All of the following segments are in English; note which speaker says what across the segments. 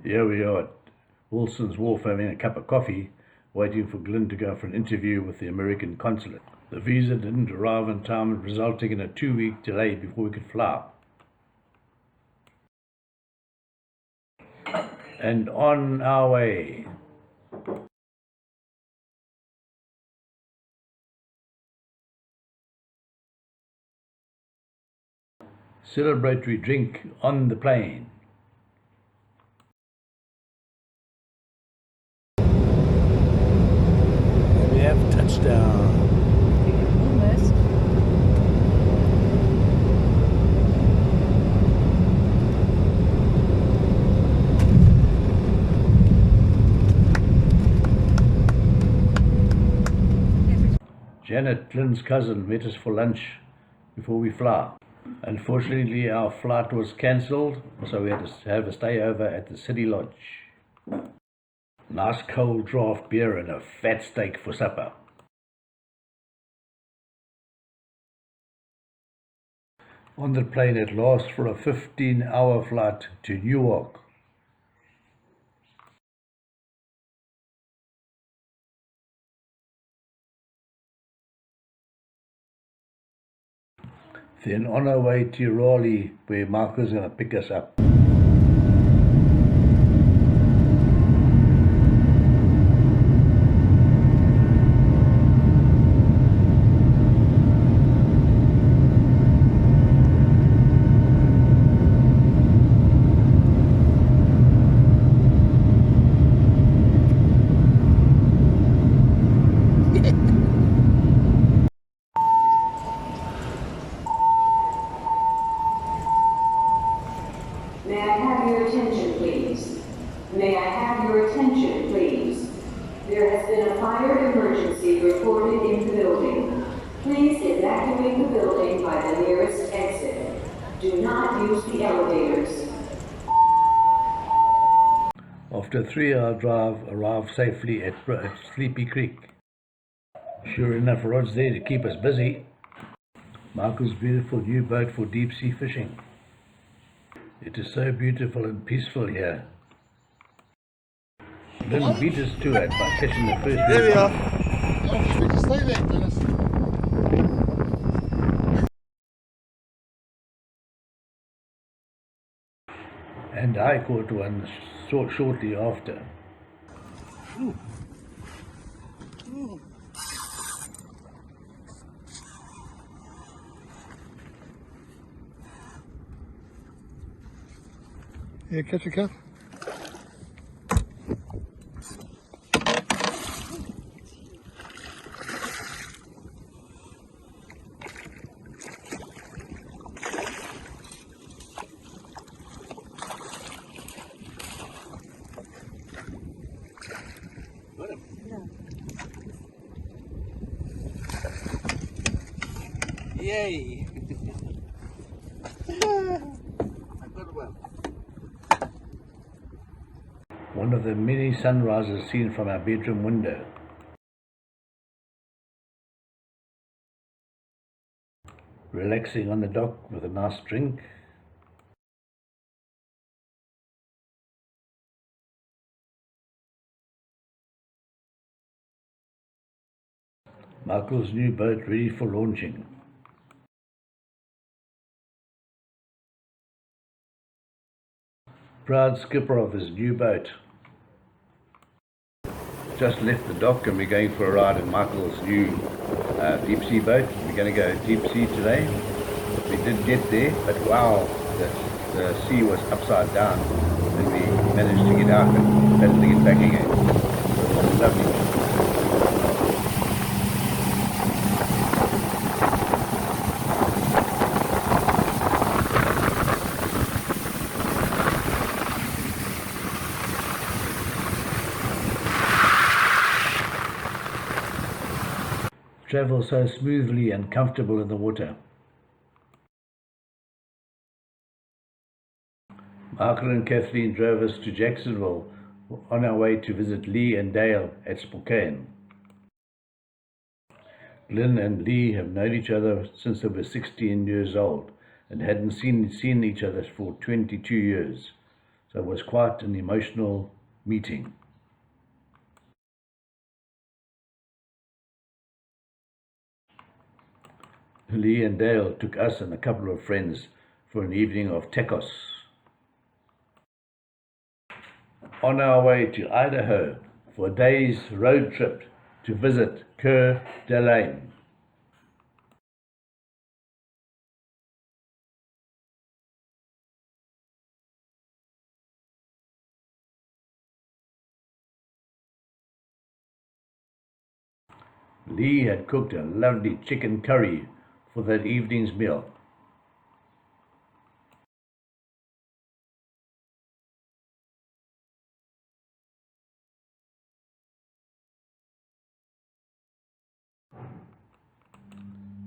Speaker 1: Here we are at Wilson's Wharf having a cup of coffee, waiting for Glenn to go for an interview with the American consulate. The visa didn't arrive on time, resulting in a 2-week delay before we could fly. And on our way. Celebratory drink on the plane. And we have touchdown.
Speaker 2: Almost.
Speaker 1: Janet, Glenn's cousin, met us for lunch before we fly. Unfortunately, our flight was cancelled, so we had to have a stay over at the city lodge. Nice cold draft beer and a fat steak for supper. On the plane at last for a 15-hour flight to Newark. Then on our way to Raleigh, where Michael's going to pick us up.
Speaker 3: May I have your attention, please? May I have your attention, please? There has been a fire emergency reported in the building. Please evacuate the building by the nearest exit. Do not use the elevators.
Speaker 1: After a 3-hour drive, arrived safely at Sleepy Creek. Sure enough, Rod's there to keep us busy. Michael's beautiful new boat for deep sea fishing. It is so beautiful and peaceful here. Glenn beat us to it by catching the first.
Speaker 4: There we are. Just stay there, Dennis.
Speaker 1: And I caught one shortly after.
Speaker 4: Ooh. Ooh. Yeah, catch a cat. Yay! I got one.
Speaker 1: One of the many sunrises seen from our bedroom window. Relaxing on the dock with a nice drink. Michael's new boat ready for launching. Proud skipper of his new boat. Just left the dock and we're going for a ride in Michael's new deep sea boat. We're going to go deep sea today. We did get there, but wow, the sea was upside down and we managed to get out and had to get back again. It was lovely. Travel so smoothly and comfortable in the water. Michael and Kathleen drove us to Jacksonville on our way to visit Lee and Dale at Spokane. Glenn and Lee have known each other since they were 16 years old and hadn't seen each other for 22 years. So it was quite an emotional meeting. Lee and Dale took us and a couple of friends for an evening of tacos. On our way to Idaho for a day's road trip to visit Coeur d'Alene. Lee had cooked a lovely chicken curry for that evening's meal.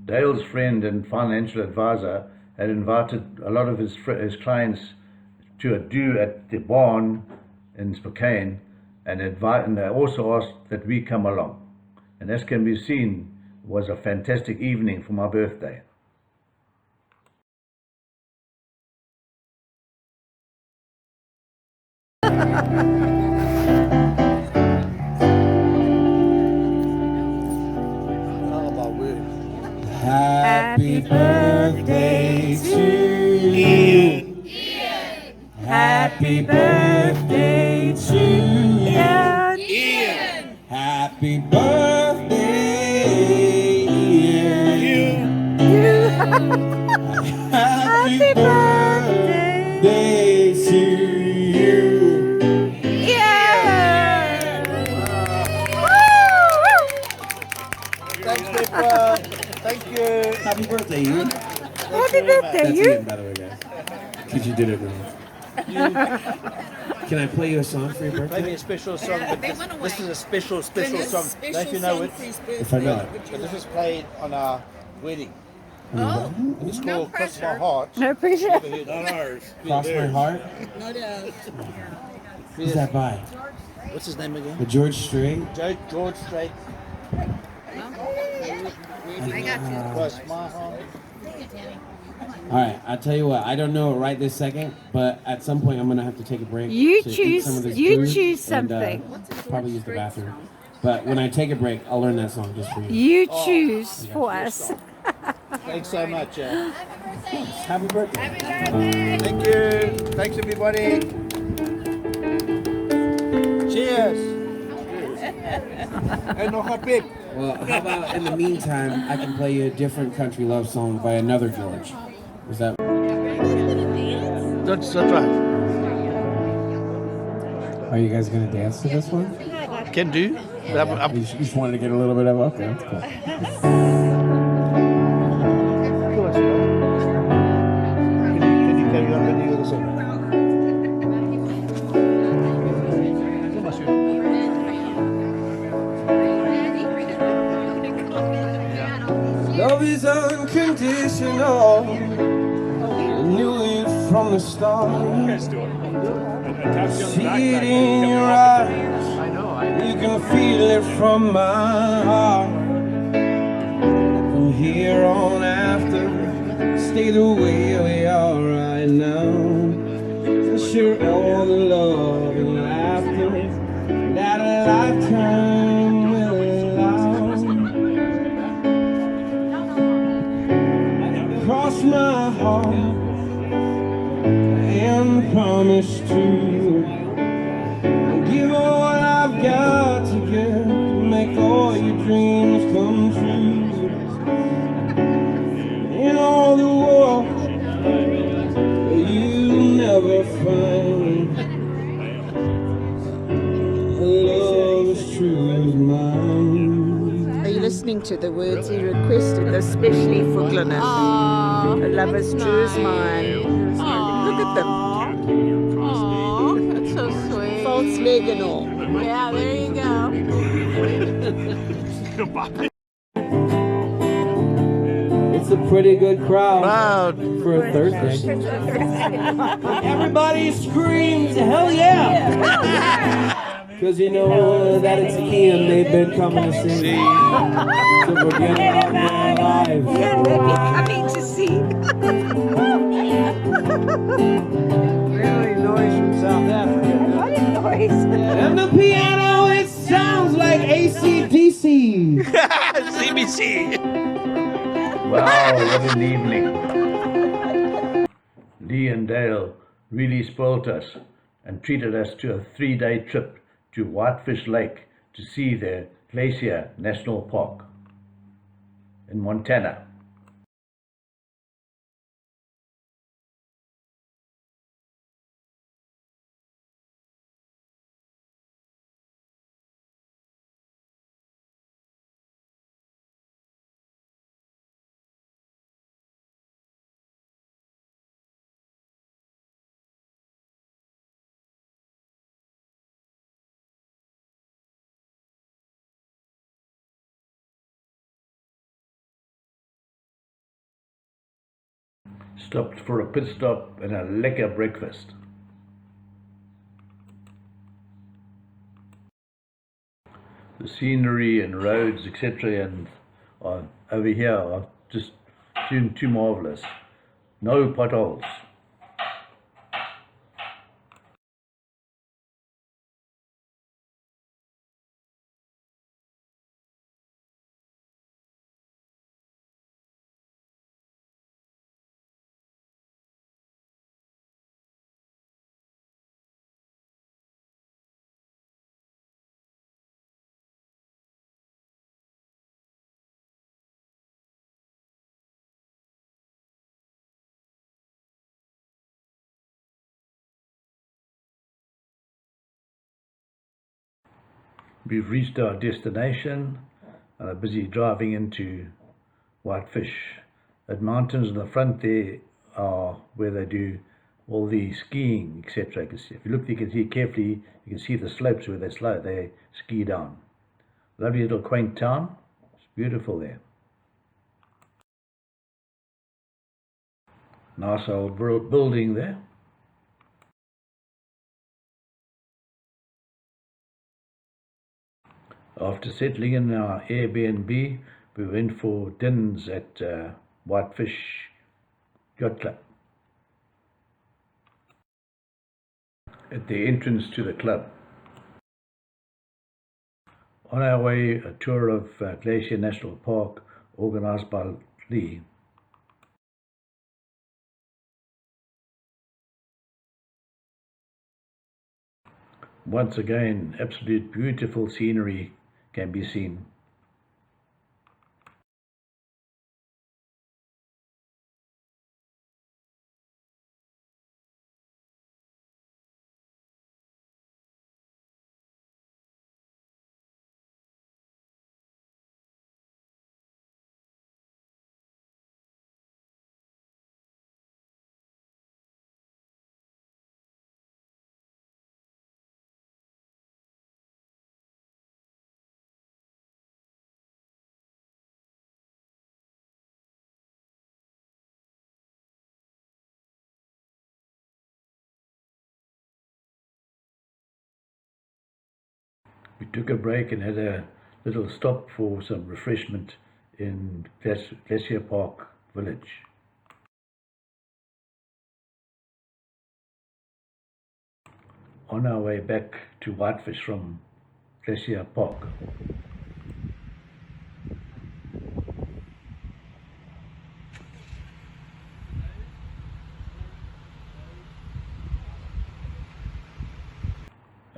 Speaker 1: Dale's friend and financial advisor had invited a lot of his clients to a do at the barn in Spokane, and they also asked that we come along. And as can be seen, was a fantastic evening for my birthday.
Speaker 5: Happy birthday to you. Happy birthday to Ian. Happy birthday, Ian. Happy birthday to you.
Speaker 4: Thanks, Pepper. Thank you.
Speaker 5: Happy birthday, Ian.
Speaker 2: Happy birthday,
Speaker 5: That's
Speaker 2: you.
Speaker 5: Ian, by the way, guys. Because you did it wrong. Can I play you a song for your
Speaker 4: Play me
Speaker 5: birthday?
Speaker 4: a special song, but this is a special song. Don't know if you know it,
Speaker 5: If I know it.
Speaker 4: but this was played on our wedding.
Speaker 6: Oh,
Speaker 4: And it's called Cross My Heart.
Speaker 2: No pressure.
Speaker 4: Not ours.
Speaker 5: Cross My Heart? Who's that by?
Speaker 4: What's his name again?
Speaker 5: The George Strait?
Speaker 4: George Strait.
Speaker 6: I got you.
Speaker 4: Cross My Heart.
Speaker 5: Alright, I'll tell you what, I don't know it right this second, but at some point I'm going to have to take a break.
Speaker 2: You
Speaker 5: to eat
Speaker 2: choose-
Speaker 5: some of this
Speaker 2: you
Speaker 5: food
Speaker 2: choose
Speaker 5: and,
Speaker 2: something.
Speaker 5: probably use the bathroom. But when I take a break, I'll learn that song just for you.
Speaker 2: You choose for us.
Speaker 4: Thanks so much.
Speaker 5: Happy birthday.
Speaker 4: Thank you. Thanks, everybody. Cheers. En nog een pik.
Speaker 5: Well, how about in the meantime, I can play you a different country love song by another George. Is that...
Speaker 4: That's right.
Speaker 5: Are you guys going to dance to this one?
Speaker 4: Can do.
Speaker 5: You just wanted to get a little bit of... Okay, that's cool.
Speaker 4: Can you carry on with the other song?
Speaker 5: Love is unconditional. Knew it from the start. See it in your eyes. You can feel it from my heart. From here on after, stay the way we are right now. And share all the love and laughter that a lifetime will allow. Cross my heart and promise to give all I've got to give to make all your dreams come true. In all the world you'll never find a love as true as mine.
Speaker 7: Are you listening to the words he requested, especially for Glynis? A love as true as mine. Look at them.
Speaker 6: Aww, that's so sweet.
Speaker 7: False leg and all.
Speaker 6: Yeah, there you go.
Speaker 5: It's a pretty good crowd for a Thursday. Everybody screams, hell yeah! Because you know that it's Ian they've been coming to see. To forget about their lives.
Speaker 7: Yeah, they'll be coming to see.
Speaker 5: Really annoys himself. And the piano, it sounds like AC/DC.
Speaker 4: CBC.
Speaker 1: Wow, what an evening. Lee and Dale really spoilt us and treated us to a 3-day trip to Whitefish Lake to see their Glacier National Park in Montana. Stopped for a pit stop and a lekker breakfast. The scenery and roads, etc., and over here are just too marvelous. No potholes. We've reached our destination and are busy driving into Whitefish. At mountains in the front there are where they do all the skiing, etc. If you look, you can see carefully, you can see the slopes where they ski down. Lovely little quaint town. It's beautiful there. Nice old building there. After settling in our Airbnb, we went for dinners at Whitefish Yacht Club. At the entrance to the club. On our way, a tour of Glacier National Park organized by Lee. Once again, absolute beautiful scenery can be seen. We took a break and had a little stop for some refreshment in Glacier Park Village. On our way back to Whitefish from Glacier Park.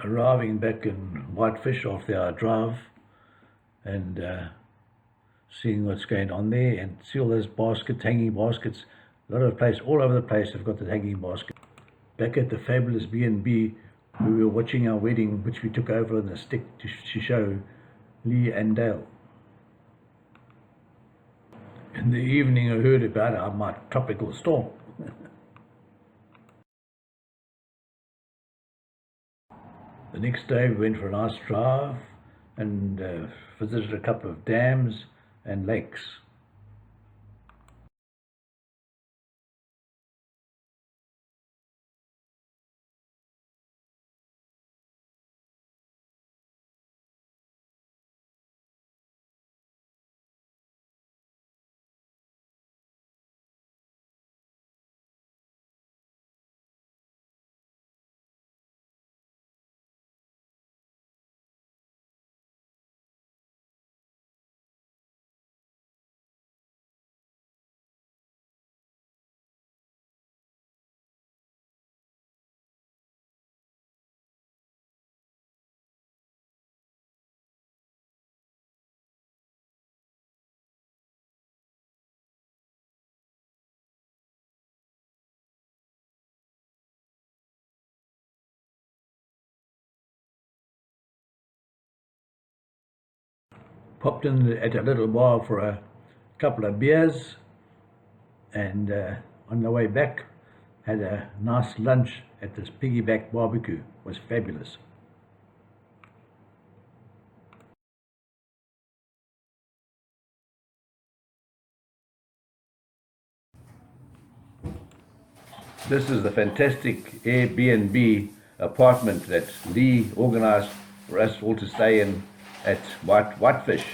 Speaker 1: Arriving back in Whitefish after our drive and seeing what's going on there, and see all those baskets, hanging baskets. A lot of place, all over the place have got the hanging basket. Back at the fabulous B&B, we were watching our wedding, which we took over on a stick to show Lee and Dale. In the evening, I heard about my tropical storm. The next day, we went for a nice drive and visited a couple of dams and lakes. popped in at a little bar for a couple of beers, and on the way back had a nice lunch at this piggyback barbecue. It was fabulous. This is the fantastic Airbnb apartment that Lee organized for us all to stay in at Whitefish.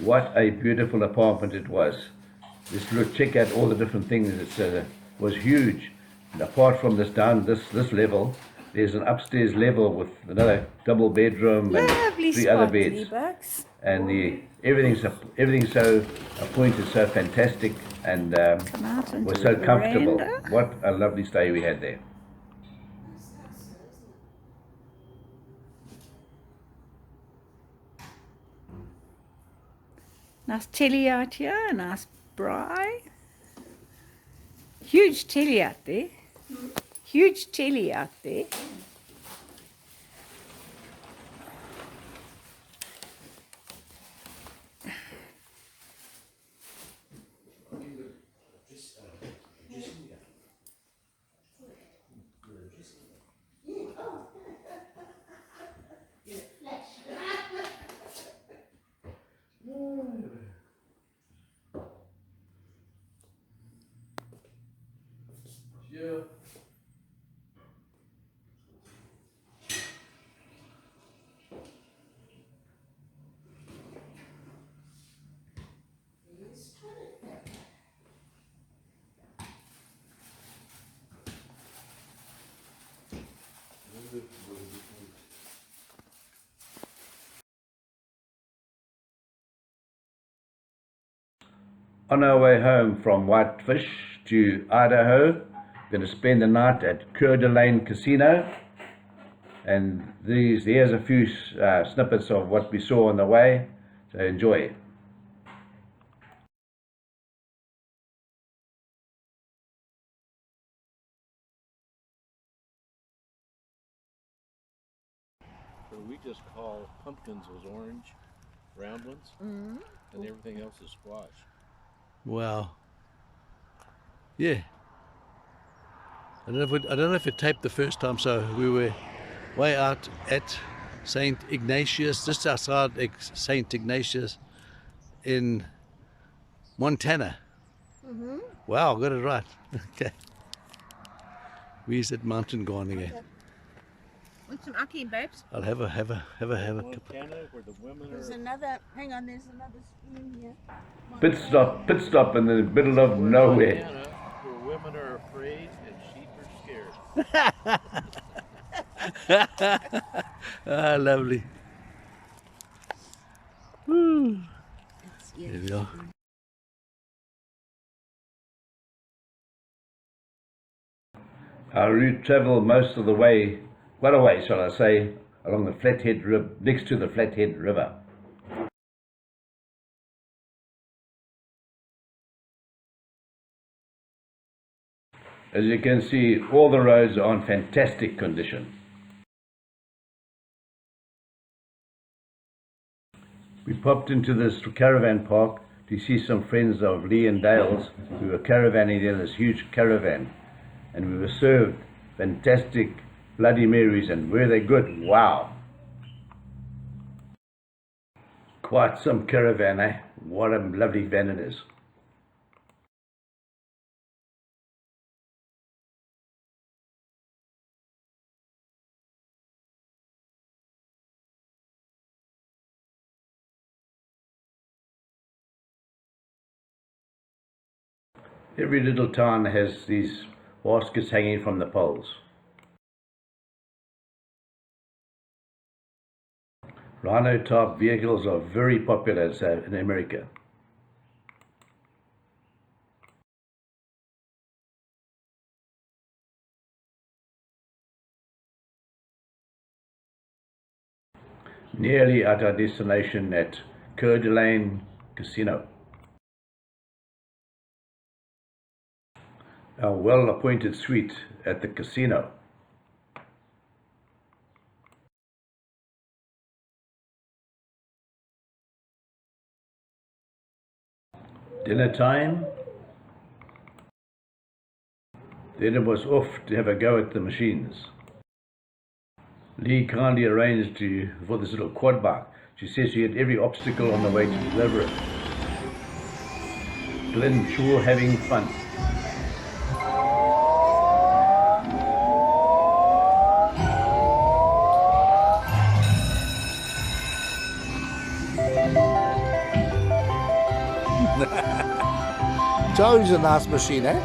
Speaker 1: What a beautiful apartment it was. Just look, check out all the different things. It was huge. And apart from this level, there's an upstairs level with another double bedroom and
Speaker 2: Lovely
Speaker 1: three
Speaker 2: spot,
Speaker 1: other beds.
Speaker 2: Lee-Bucks.
Speaker 1: And everything's so appointed, so fantastic, and was so comfortable.
Speaker 2: Veranda.
Speaker 1: What a lovely stay we had there.
Speaker 2: Nice telly out here, nice braai. Huge telly out there. Huge telly out there.
Speaker 1: On our way home from Whitefish to Idaho, we're going to spend the night at Coeur d'Alene Casino. And here's a few snippets of what we saw on the way, so enjoy.
Speaker 8: What we just call pumpkins was orange, round ones, and everything else is squash.
Speaker 9: Wow. Yeah. I don't know if it taped the first time, so we were way out at St. Ignatius, just outside St. Ignatius in Montana. Wow, got it right. Okay. Where's that mountain gone again?
Speaker 6: Want some ackee, babes?
Speaker 9: I'll have a
Speaker 8: Montana, where the women
Speaker 7: There's
Speaker 8: are.
Speaker 7: another, hang on, there's another spoon here.
Speaker 1: Pit stop in the middle of nowhere.
Speaker 8: Montana, where women are afraid and sheep are scared.
Speaker 9: Ah, lovely. Woo. There we are.
Speaker 1: Our route travelled most of the way, quite a way, shall I say, along the Flathead River, next to the Flathead River. As you can see, all the roads are in fantastic condition. We popped into this caravan park to see some friends of Lee and Dale's who were caravanning in this huge caravan, and we were served fantastic Bloody Marys, and were they good? Wow! Quite some caravan, eh? What a lovely van it is. Every little town has these baskets hanging from the poles. Rhino type vehicles are very popular in America. Nearly at our destination at Coeur d'Alene Casino. Our well-appointed suite at the casino. Dinner time. Then it was off to have a go at the machines. Lee kindly arranged for this little quad bike. She says she had every obstacle on the way to deliver it. Glenn sure having fun.
Speaker 9: Charlie's a nice machine, eh?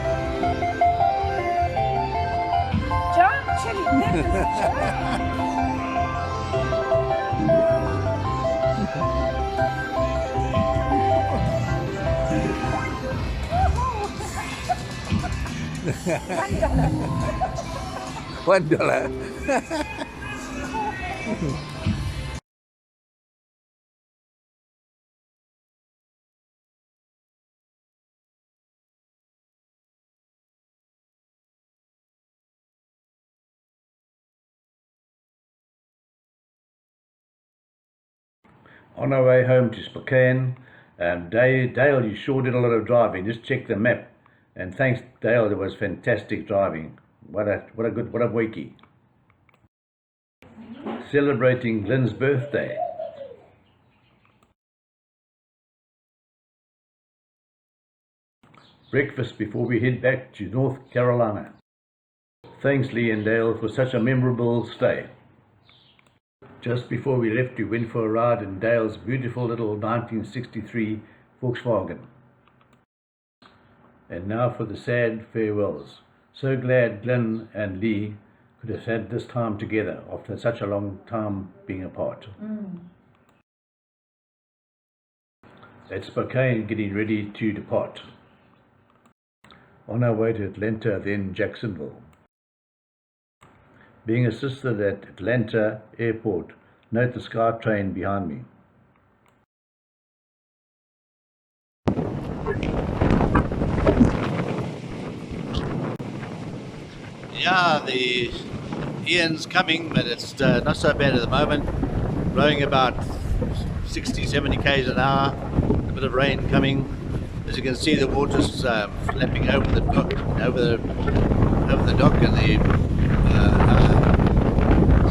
Speaker 2: John, chili, that is
Speaker 9: $1.
Speaker 1: On our way home to Spokane, Dale, you sure did a lot of driving. Just check the map, and thanks Dale, it was fantastic driving. What a weekie. Celebrating Glenn's birthday. Breakfast before we head back to North Carolina. Thanks Lee and Dale for such a memorable stay. Just before we left, we went for a ride in Dale's beautiful little 1963 Volkswagen. And now for the sad farewells. So glad Glenn and Lee could have had this time together after such a long time being apart. At Spokane, getting ready to depart. On our way to Atlanta, then Jacksonville. Being assisted at Atlanta Airport. Note the Sky Train behind me.
Speaker 9: Yeah, the Ian's coming, but it's not so bad at the moment. Blowing about 60, 70 k's an hour. A bit of rain coming. As you can see, the water's lapping over the dock, over the dock, and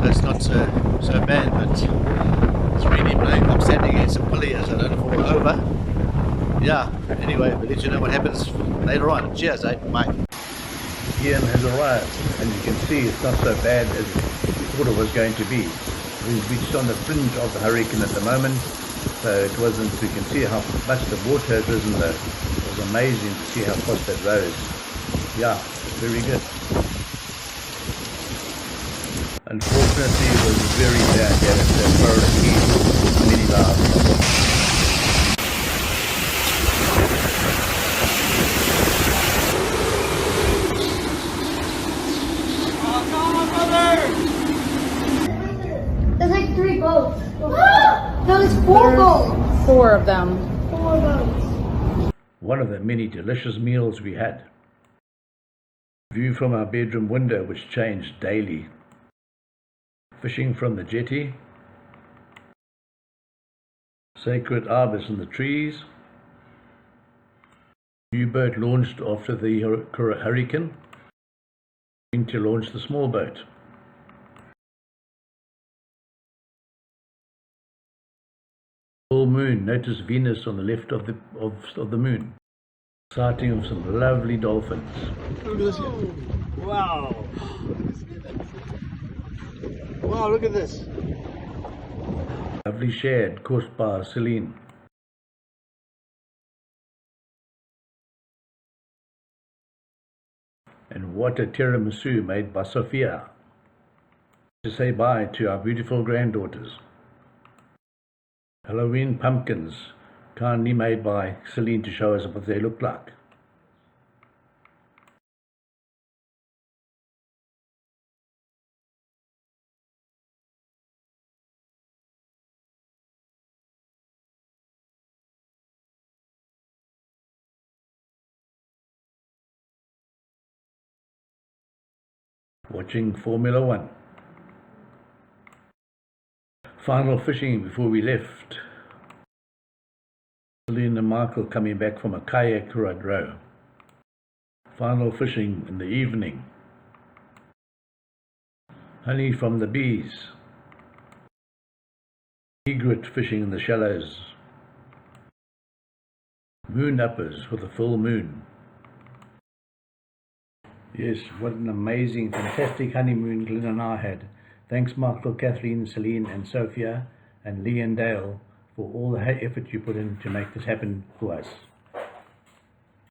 Speaker 9: so it's not so bad, but it's really blowing. I'm standing against some pulleys, so I don't fall over. Yeah. Anyway, we'll let you know what happens later on. Cheers, eh? Bye.
Speaker 1: Ian has arrived, and you can see it's not so bad as we thought it was going to be. We've reached on the fringe of the hurricane at the moment, so it wasn't, we can see how much the water has risen though. It was amazing to see how fast that rose. Yeah, very good. Unfortunately, it was very bad here at the Florida Keys, many lives.
Speaker 10: There's like 3 boats. No, there's 4 boats.
Speaker 6: 4 of them.
Speaker 10: 4 boats.
Speaker 1: One of the many delicious meals we had. View from our bedroom window, which changed daily. Fishing from the jetty. Sacred arbors in the trees. New boat launched after the hurricane. Going to launch the small boat. Full moon. Notice Venus on the left of the moon. Sighting of some lovely dolphins.
Speaker 9: Look at this here. Wow. Wow, look at this.
Speaker 1: Lovely shad caught by Celene. And what a tiramisu made by Sophia. To say bye to our beautiful granddaughters. Halloween pumpkins, kindly made by Celene to show us what they look like. Watching Formula One. Final fishing before we left. Celene and Michael coming back from a kayak row. Final fishing in the evening. Honey from the bees. Egret fishing in the shallows. Moon uppers with a full moon. Yes, what an amazing, fantastic honeymoon Glenn and I had. Thanks Michael, Kathleen, Celene and Sophia and Lee and Dale for all the effort you put in to make this happen for us.